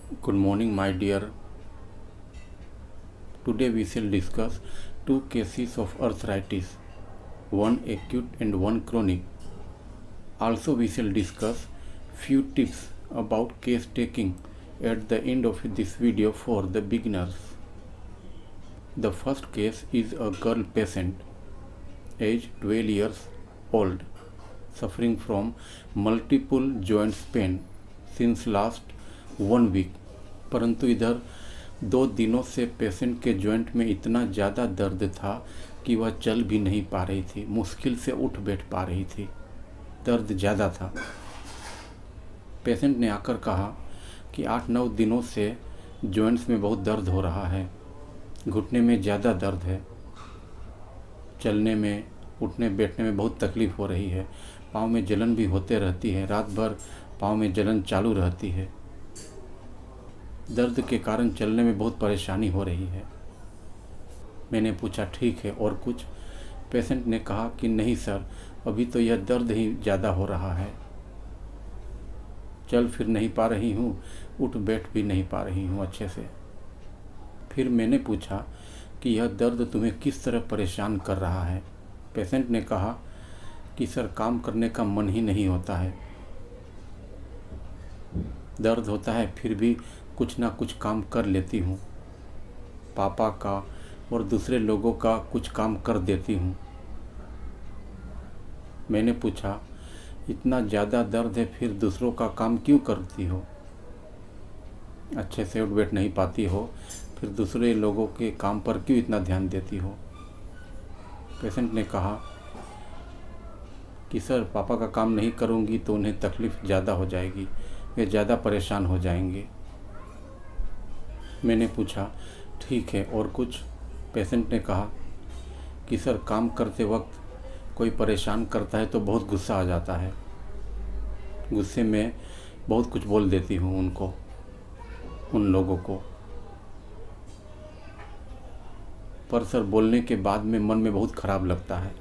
Good morning, my dear. Today we shall discuss two cases of arthritis, one acute and one chronic. Also, we shall discuss few tips about case taking at the end of this video for the beginners. The first case is a girl patient, age 12 years old, suffering from multiple joints pain since last 1 week. परंतु इधर 2 दिनों से patient के joint में इतना ज़्यादा दर्द था कि वह चल भी नहीं पा रही थी, मुश्किल से उठ बैठ पा रही थी, दर्द ज़्यादा था। पेशेंट ने आकर कहा कि 8-9 दिनों से जॉइंट्स में बहुत दर्द हो रहा है, घुटने में ज़्यादा दर्द है, चलने में उठने बैठने में बहुत तकलीफ़ हो रही है, पाँव में जलन भी होते रहती है, रात भर पाँव में जलन चालू रहती है, दर्द के कारण चलने में बहुत परेशानी हो रही है। मैंने पूछा ठीक है और कुछ? पेशेंट ने कहा कि नहीं सर, अभी तो यह दर्द ही ज़्यादा हो रहा है, चल फिर नहीं पा रही हूँ, उठ बैठ भी नहीं पा रही हूँ अच्छे से। फिर मैंने पूछा कि यह दर्द तुम्हें किस तरह परेशान कर रहा है? पेशेंट ने कहा कि सर काम करने का मन ही नहीं होता है, दर्द होता है फिर भी कुछ ना कुछ काम कर लेती हूँ, पापा का और दूसरे लोगों का कुछ काम कर देती हूँ। मैंने पूछा इतना ज़्यादा दर्द है फिर दूसरों का काम क्यों करती हो? अच्छे से उठ बैठ नहीं पाती हो, फिर दूसरे लोगों के काम पर क्यों इतना ध्यान देती हो? पेशेंट ने कहा कि सर पापा का काम नहीं करूँगी तो उन्हें तकलीफ़ ज़्यादा हो जाएगी, वे ज़्यादा परेशान हो जाएंगे। मैंने पूछा ठीक है और कुछ? पेशेंट ने कहा कि सर काम करते वक्त कोई परेशान करता है तो बहुत गुस्सा आ जाता है, गुस्से में बहुत कुछ बोल देती हूँ उन लोगों को, पर सर बोलने के बाद में मन में बहुत ख़राब लगता है,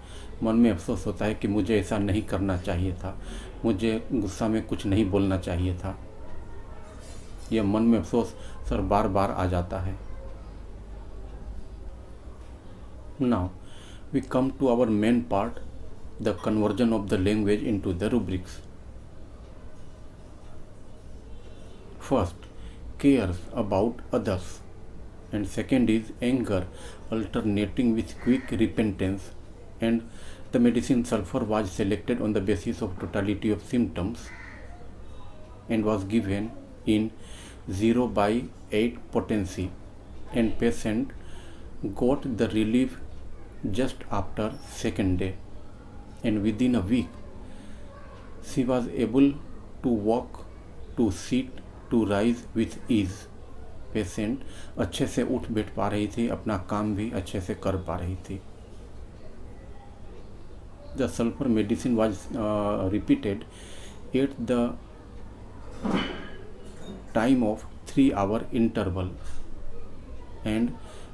मन में अफसोस होता है कि मुझे ऐसा नहीं करना चाहिए था, मुझे गुस्सा में कुछ नहीं बोलना चाहिए था। यह मन में अफसोस सर बार बार आ जाता है। Now we come to our main part, the conversion of the language into the rubrics. First, cares about others, and second is anger alternating with quick repentance, and the medicine sulfur was selected on the basis of totality of symptoms and was given in 0/8 potency, and patient got the relief just after second day, and within a week she was able to walk, to sit, to rise with ease. Patient अच्छे से उठ बैठ पा रही थी, अपना काम भी अच्छे से कर पा रही थी। The sulfur medicine was repeated at the time of 3-hour interval, and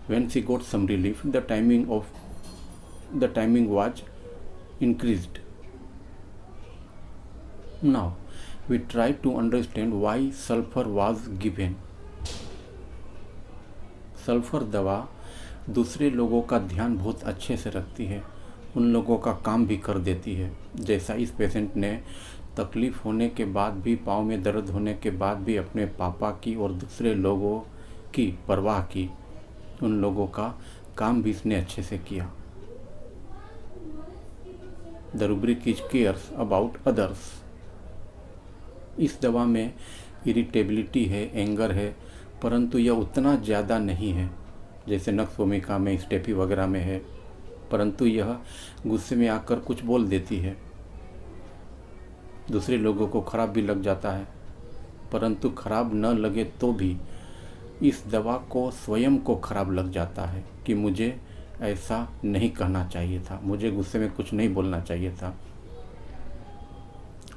when she got some relief, the timing was increased. Now we try to understand why sulfur was given. Sulphur दवा दूसरे लोगों का ध्यान बहुत अच्छे से रखती है, उन लोगों का काम भी कर देती है। जैसा इस पेशेंट ने तकलीफ़ होने के बाद भी, पाँव में दर्द होने के बाद भी अपने पापा की और दूसरे लोगों की परवाह की, उन लोगों का काम भी इसने अच्छे से किया। The rubric is cares about others. इस दवा में इरिटेबिलिटी है, एंगर है, परंतु यह उतना ज़्यादा नहीं है जैसे नक्स भूमिका में, स्टेफी वगैरह में है, परंतु यह गुस्से में आकर कुछ बोल देती है, दूसरे लोगों को ख़राब भी लग जाता है, परंतु ख़राब न लगे तो भी इस दवा को स्वयं को ख़राब लग जाता है कि मुझे ऐसा नहीं कहना चाहिए था, मुझे गुस्से में कुछ नहीं बोलना चाहिए था,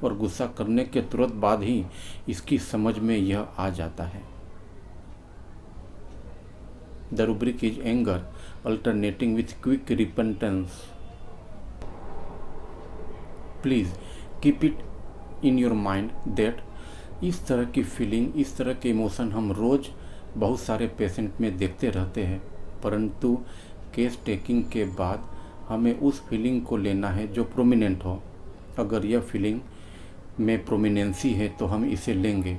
और गुस्सा करने के तुरंत बाद ही इसकी समझ में यह आ जाता है। The rubric is anger alternating with quick repentance. Please keep it in your mind that इस तरह की फीलिंग, इस तरह के इमोशन हम रोज़ बहुत सारे पेशेंट में देखते रहते हैं, परंतु केस टेकिंग के बाद हमें उस फीलिंग को लेना है जो प्रोमिनेंट हो। अगर यह फीलिंग में प्रोमिनेंसी है तो हम इसे लेंगे,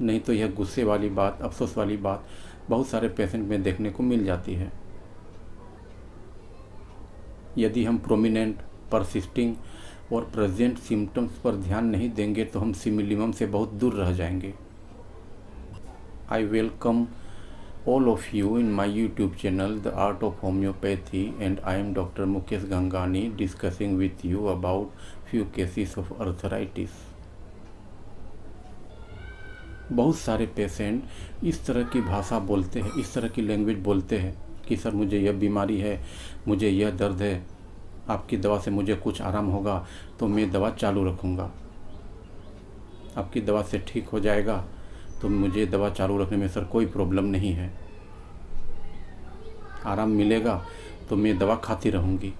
नहीं तो यह गुस्से वाली बात, अफसोस वाली बात बहुत सारे पेशेंट में देखने को मिल जाती है। यदि हम प्रोमिनेंट, परसिस्टिंग और प्रेजेंट सिम्टम्स पर ध्यान नहीं देंगे तो हम सिमिलिमम से बहुत दूर रह जाएंगे। I welcome all of you in my YouTube channel The Art of Homeopathy, and I am Dr. Mukesh Gangani discussing with you about few cases of arthritis। बहुत सारे पेशेंट इस तरह की भाषा बोलते हैं, इस तरह की लैंग्वेज बोलते हैं कि सर मुझे यह बीमारी है, मुझे यह दर्द है, आपकी दवा से मुझे कुछ आराम होगा तो मैं दवा चालू रखूँगा, आपकी दवा से ठीक हो जाएगा तो मुझे दवा चालू रखने में सर कोई प्रॉब्लम नहीं है, आराम मिलेगा तो मैं दवा खाती रहूँगी।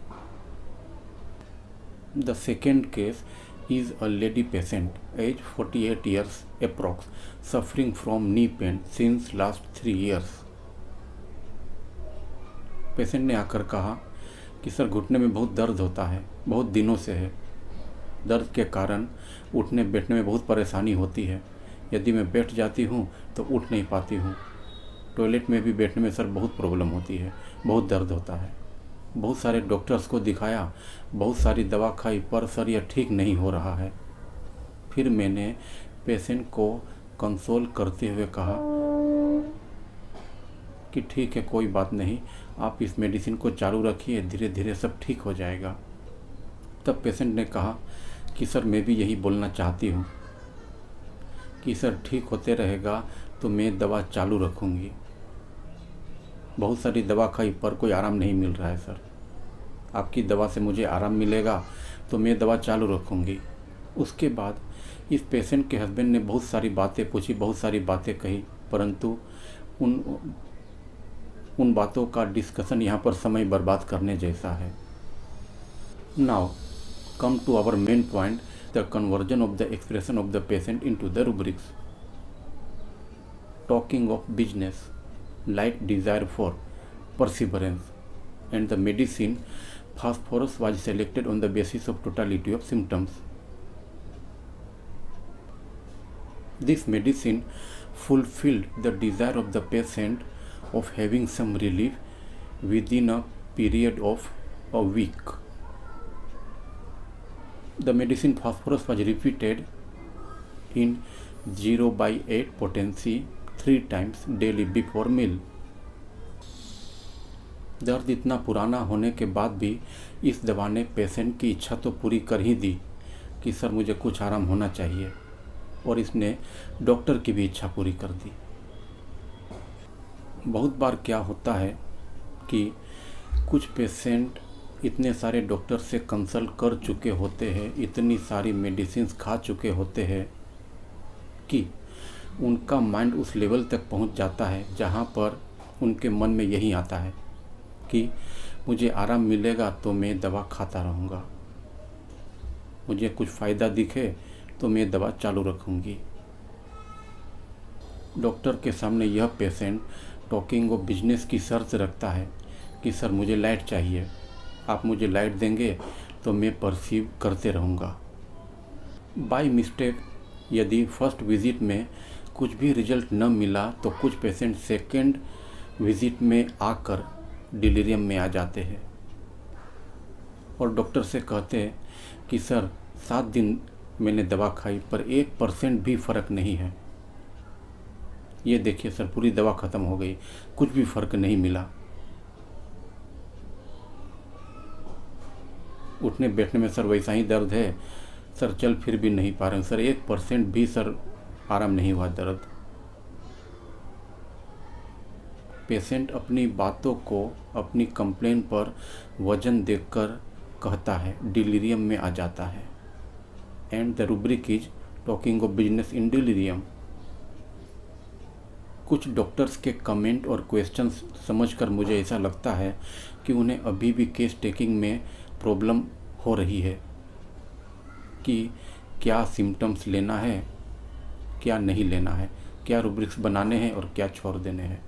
The second case is a lady patient, age 48 years approx, suffering from knee pain since last 3 years। Patient ने आकर कहा कि सर घुटने में बहुत दर्द होता है, बहुत दिनों से है, दर्द के कारण उठने बैठने में बहुत परेशानी होती है, यदि मैं बैठ जाती हूँ तो उठ नहीं पाती हूँ, टॉयलेट में भी बैठने में सर बहुत प्रॉब्लम होती है, बहुत दर्द होता है, बहुत सारे डॉक्टर्स को दिखाया, बहुत सारी दवा खाई, पर सर यह ठीक नहीं हो रहा है। फिर मैंने पेशेंट को कंसोल करते हुए कहा कि ठीक है, कोई बात नहीं, आप इस मेडिसिन को चालू रखिए, धीरे धीरे सब ठीक हो जाएगा। तब पेशेंट ने कहा कि सर मैं भी यही बोलना चाहती हूँ कि सर ठीक होते रहेगा तो मैं दवा चालू रखूँगी, बहुत सारी दवा खाई पर कोई आराम नहीं मिल रहा है सर, आपकी दवा से मुझे आराम मिलेगा तो मैं दवा चालू रखूँगी। उसके बाद इस पेशेंट के हस्बैंड ने बहुत सारी बातें पूछी, बहुत सारी बातें कही, परंतु उन बातों का डिस्कशन यहाँ पर समय बर्बाद करने जैसा है। Now come to our main point, the conversion of the expression of the patient into the rubrics। Talking of business, light desire for perseverance, and the medicine phosphorus was selected on the basis of totality of symptoms। This medicine fulfilled the desire of the patient of having some relief within a period of a week। The medicine phosphorus was repeated in 0/8 potency 3 times daily before meal। दर्द इतना पुराना होने के बाद भी इस दवा ने पेशेंट की इच्छा तो पूरी कर ही दी कि सर मुझे कुछ आराम होना चाहिए, और इसने डॉक्टर की भी इच्छा पूरी कर दी। बहुत बार क्या होता है कि कुछ पेशेंट इतने सारे डॉक्टर से कंसल्ट कर चुके होते हैं, इतनी सारी मेडिसिन्स खा चुके होते हैं कि उनका माइंड उस लेवल तक पहुंच जाता है जहां पर उनके मन में यही आता है कि मुझे आराम मिलेगा तो मैं दवा खाता रहूँगा, मुझे कुछ फ़ायदा दिखे तो मैं दवा चालू रखूँगी। डॉक्टर के सामने यह पेशेंट टॉकिंग ऑफ बिजनेस की शर्त रखता है कि सर मुझे लाइट चाहिए, आप मुझे लाइट देंगे तो मैं परसीव करते रहूँगा। बाय मिस्टेक यदि फर्स्ट विज़िट में कुछ भी रिजल्ट न मिला तो कुछ पेशेंट सेकेंड विज़िट में आकर डिलीरियम में आ जाते हैं और डॉक्टर से कहते हैं कि सर 7 दिन मैंने दवा खाई पर 1% भी फ़र्क नहीं है, ये देखिए सर पूरी दवा ख़त्म हो गई, कुछ भी फ़र्क नहीं मिला, उठने बैठने में सर वैसा ही दर्द है, सर चल फिर भी नहीं पा रहे हैं, सर 1% भी सर आराम नहीं हुआ दर्द। पेशेंट अपनी बातों को, अपनी कंप्लेन पर वजन देकर कहता है, डिलीरियम में आ जाता है। And the rubric is talking of business in delirium. कुछ डॉक्टर्स के कमेंट और क्वेश्चंस समझकर मुझे ऐसा लगता है कि उन्हें अभी भी केस टेकिंग में प्रॉब्लम हो रही है कि क्या सिम्टम्स लेना है, क्या नहीं लेना है, क्या रूब्रिक्स बनाने हैं और क्या छोड़ देने हैं।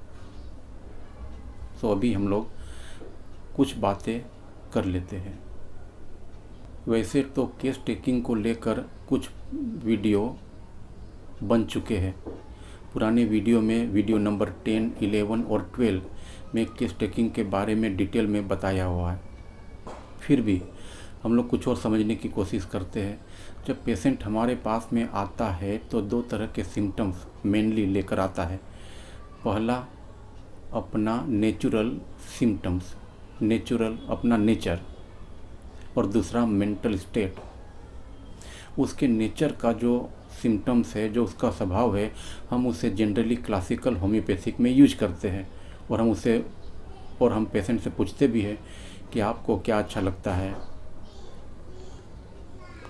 तो अभी हम लोग कुछ बातें कर लेते हैं। वैसे तो केस टेकिंग को लेकर कुछ वीडियो बन चुके हैं। पुराने वीडियो में वीडियो नंबर 10, 11 और 12 में केस टेकिंग के बारे में डिटेल में बताया हुआ है। फिर भी हम लोग कुछ और समझने की कोशिश करते हैं। जब पेशेंट हमारे पास में आता है तो दो तरह के सिम्टम्स मेनली लेकर आता है। पहला अपना नेचुरल सिम्टम्स, नेचुरल अपना नेचर, और दूसरा मेंटल स्टेट। उसके नेचर का जो सिम्टम्स है, जो उसका स्वभाव है, हम उसे जनरली क्लासिकल होम्योपैथिक में यूज करते हैं और हम पेशेंट से पूछते भी हैं कि आपको क्या अच्छा लगता है,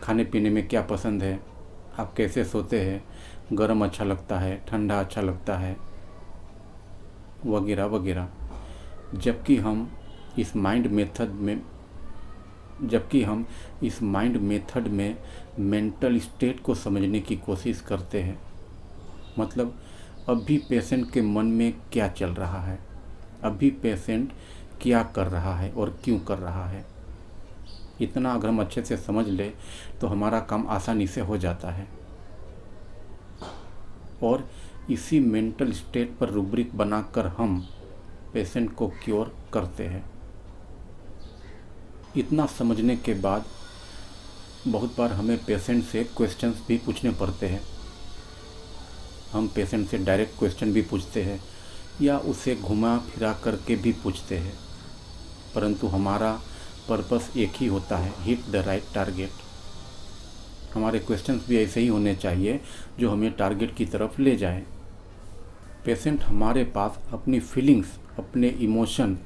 खाने पीने में क्या पसंद है, आप कैसे सोते हैं, गर्म अच्छा लगता है, ठंडा अच्छा लगता है, वगैरह वगैरह। जबकि हम इस माइंड मेथड में मेंटल स्टेट को समझने की कोशिश करते हैं। मतलब अभी पेशेंट के मन में क्या चल रहा है, अभी पेशेंट क्या कर रहा है और क्यों कर रहा है। इतना अगर हम अच्छे से समझ ले तो हमारा काम आसानी से हो जाता है। और इसी मेंटल स्टेट पर रूब्रिक बनाकर हम पेशेंट को क्योर करते हैं। इतना समझने के बाद बहुत बार हमें पेशेंट से क्वेश्चंस भी पूछने पड़ते हैं। हम पेशेंट से डायरेक्ट क्वेश्चन भी पूछते हैं या उसे घुमा फिरा करके भी पूछते हैं, परंतु हमारा पर्पस एक ही होता है, हिट द राइट टारगेट। हमारे क्वेश्चंस भी ऐसे ही होने चाहिए जो हमें टारगेट की तरफ ले जाए। पेशेंट हमारे पास अपनी फीलिंग्स, अपने इमोशन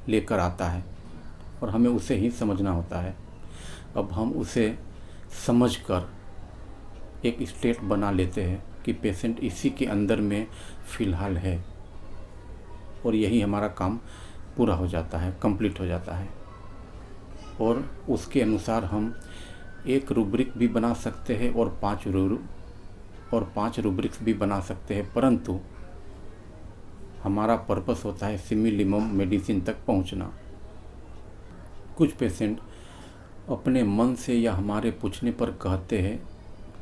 लेकर आता है और हमें उसे ही समझना होता है। अब हम उसे समझकर एक स्टेट बना लेते हैं कि पेशेंट इसी के अंदर में फ़िलहाल है, और यही हमारा काम पूरा हो जाता है, कंप्लीट हो जाता है। और उसके अनुसार हम एक रूब्रिक भी बना सकते हैं और 5 रूब्रिक्स भी बना सकते हैं, परंतु हमारा पर्पस होता है सिमिलिमम मेडिसिन तक पहुंचना। कुछ पेशेंट अपने मन से या हमारे पूछने पर कहते हैं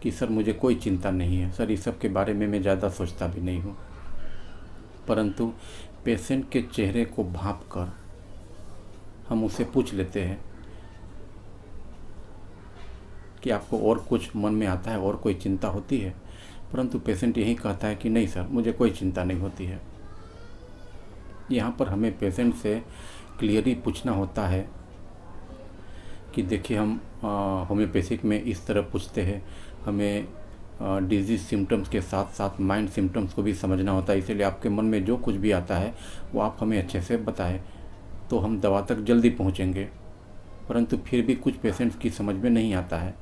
कि सर मुझे कोई चिंता नहीं है, सर इस सब के बारे में मैं ज़्यादा सोचता भी नहीं हूँ। परंतु पेशेंट के चेहरे को भांप कर हम उसे पूछ लेते हैं कि आपको और कुछ मन में आता है, और कोई चिंता होती है, परंतु पेशेंट यही कहता है कि नहीं सर मुझे कोई चिंता नहीं होती है। यहाँ पर हमें पेशेंट से क्लियरली पूछना होता है कि देखिए हम होम्योपैथिक में इस तरह पूछते हैं, हमें डिजीज़ सिम्टम्स के साथ साथ माइंड सिम्टम्स को भी समझना होता है, इसलिए आपके मन में जो कुछ भी आता है वो आप हमें अच्छे से बताएं तो हम दवा तक जल्दी पहुँचेंगे। परंतु फिर भी कुछ पेशेंट्स की समझ में नहीं आता है।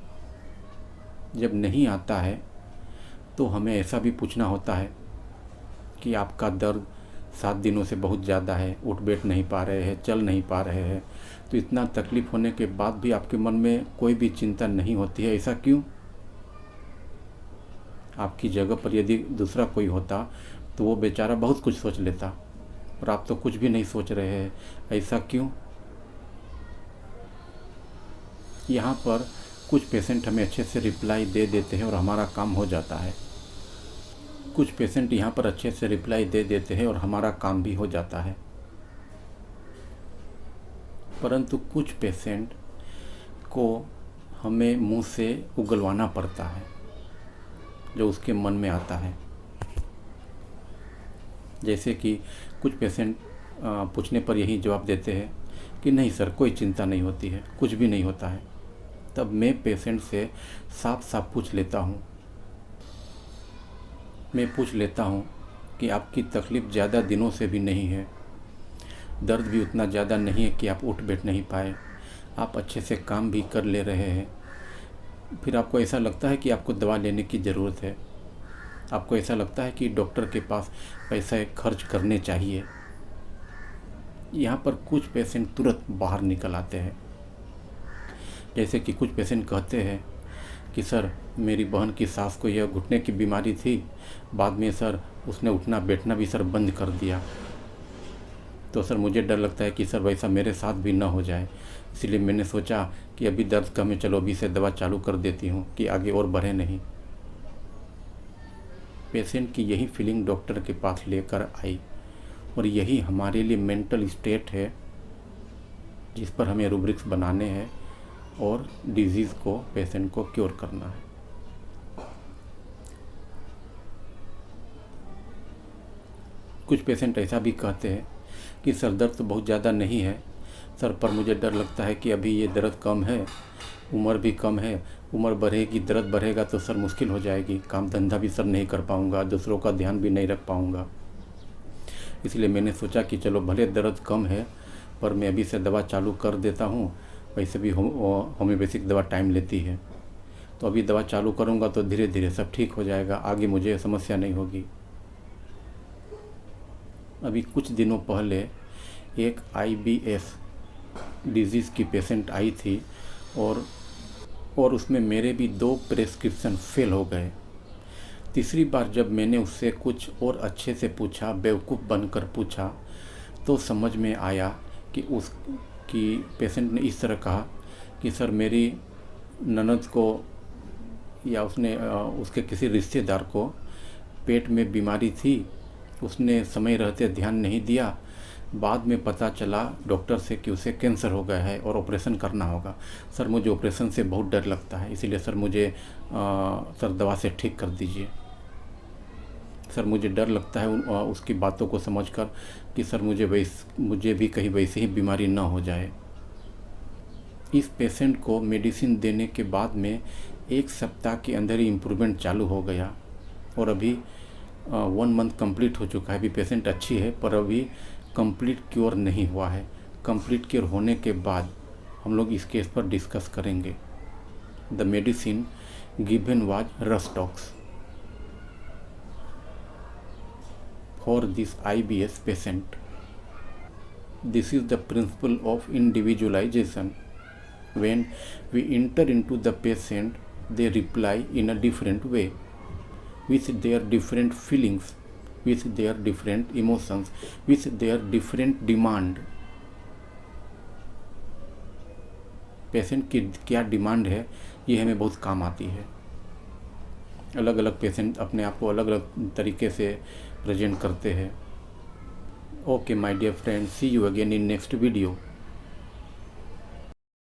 जब नहीं आता है तो हमें ऐसा भी पूछना होता है कि आपका दर्द 7 दिनों से बहुत ज़्यादा है, उठ बैठ नहीं पा रहे हैं, चल नहीं पा रहे हैं, तो इतना तकलीफ़ होने के बाद भी आपके मन में कोई भी चिंता नहीं होती है, ऐसा क्यों? आपकी जगह पर यदि दूसरा कोई होता तो वो बेचारा बहुत कुछ सोच लेता, और आप तो कुछ भी नहीं सोच रहे हैं, ऐसा क्यों? यहाँ पर कुछ पेशेंट हमें अच्छे से रिप्लाई दे देते हैं और हमारा काम हो जाता है। कुछ पेशेंट यहाँ पर अच्छे से रिप्लाई दे देते हैं और हमारा काम भी हो जाता है। परंतु कुछ पेशेंट को हमें मुंह से उगलवाना पड़ता है जो उसके मन में आता है। जैसे कि कुछ पेशेंट पूछने पर यही जवाब देते हैं कि नहीं सर कोई चिंता नहीं होती है, कुछ भी नहीं होता है। तब मैं पेशेंट से साफ साफ पूछ लेता हूँ, कि आपकी तकलीफ़ ज़्यादा दिनों से भी नहीं है, दर्द भी उतना ज़्यादा नहीं है कि आप उठ बैठ नहीं पाए, आप अच्छे से काम भी कर ले रहे हैं, फिर आपको ऐसा लगता है कि आपको दवा लेने की ज़रूरत है, आपको ऐसा लगता है कि डॉक्टर के पास पैसा खर्च करने चाहिए। यहाँ पर कुछ पेशेंट तुरंत बाहर निकल आते हैं। जैसे कि कुछ पेशेंट कहते हैं कि सर मेरी बहन की सास को यह घुटने की बीमारी थी, बाद में सर उसने उठना बैठना भी सर बंद कर दिया। तो सर मुझे डर लगता है कि सर वैसा मेरे साथ भी ना हो जाए, इसलिए मैंने सोचा कि अभी दर्द कम है, चलो अभी से दवा चालू कर देती हूँ कि आगे और बढ़े नहीं। पेशेंट की यही फीलिंग डॉक्टर के पास लेकर आई, और यही हमारे लिए मेंटल स्टेट है जिस पर हमें रूब्रिक्स बनाने हैं और डिजीज़ को, पेशेंट को क्योर करना है। कुछ पेशेंट ऐसा भी कहते हैं कि सर दर्द तो बहुत ज़्यादा नहीं है सर, पर मुझे डर लगता है कि अभी ये दर्द कम है, उम्र भी कम है, उम्र बढ़ेगी दर्द बढ़ेगा तो सर मुश्किल हो जाएगी, काम धंधा भी सर नहीं कर पाऊँगा, दूसरों का ध्यान भी नहीं रख पाऊँगा। इसलिए मैंने सोचा कि चलो भले दर्द कम है पर मैं अभी से दवा चालू कर देता हूँ। वैसे भी होम्योपैथिक दवा टाइम लेती है, तो अभी दवा चालू करूँगा तो धीरे धीरे सब ठीक हो जाएगा, आगे मुझे समस्या नहीं होगी। अभी कुछ दिनों पहले एक IBS डिजीज़ की पेशेंट आई थी और उसमें मेरे भी 2 प्रेस्क्रिप्शन फेल हो गए। तीसरी बार जब मैंने उससे कुछ और अच्छे से पूछा, बेवकूफ़ बनकर पूछा, तो समझ में आया कि पेशेंट ने इस तरह कहा कि सर मेरी ननद को या उसके किसी रिश्तेदार को पेट में बीमारी थी, उसने समय रहते ध्यान नहीं दिया, बाद में पता चला डॉक्टर से कि उसे कैंसर हो गया है और ऑपरेशन करना होगा। सर मुझे ऑपरेशन से बहुत डर लगता है, इसीलिए सर मुझे सर दवा से ठीक कर दीजिए। सर मुझे डर लगता है उसकी बातों को समझकर कि सर मुझे भी कहीं वैसे ही बीमारी ना हो जाए। इस पेशेंट को मेडिसिन देने के बाद में 1 सप्ताह के अंदर ही इम्प्रूवमेंट चालू हो गया और अभी 1 मंथ कंप्लीट हो चुका है। अभी पेशेंट अच्छी है पर अभी कंप्लीट क्योर नहीं हुआ है। कंप्लीट क्योर होने के बाद हम लोग इस केस पर डिस्कस करेंगे। The medicine given was rhus tox for this IBS patient. This is the principle of individualization. When we enter into the patient, they reply in a different way, with their different feelings, with their different emotions, with their different demand. Patient की क्या demand है ये हमें बहुत काम आती है। अलग अलग पेशेंट अपने आप को अलग अलग तरीके से प्रेजेंट करते हैं। Okay my dear friend, see you again in next video.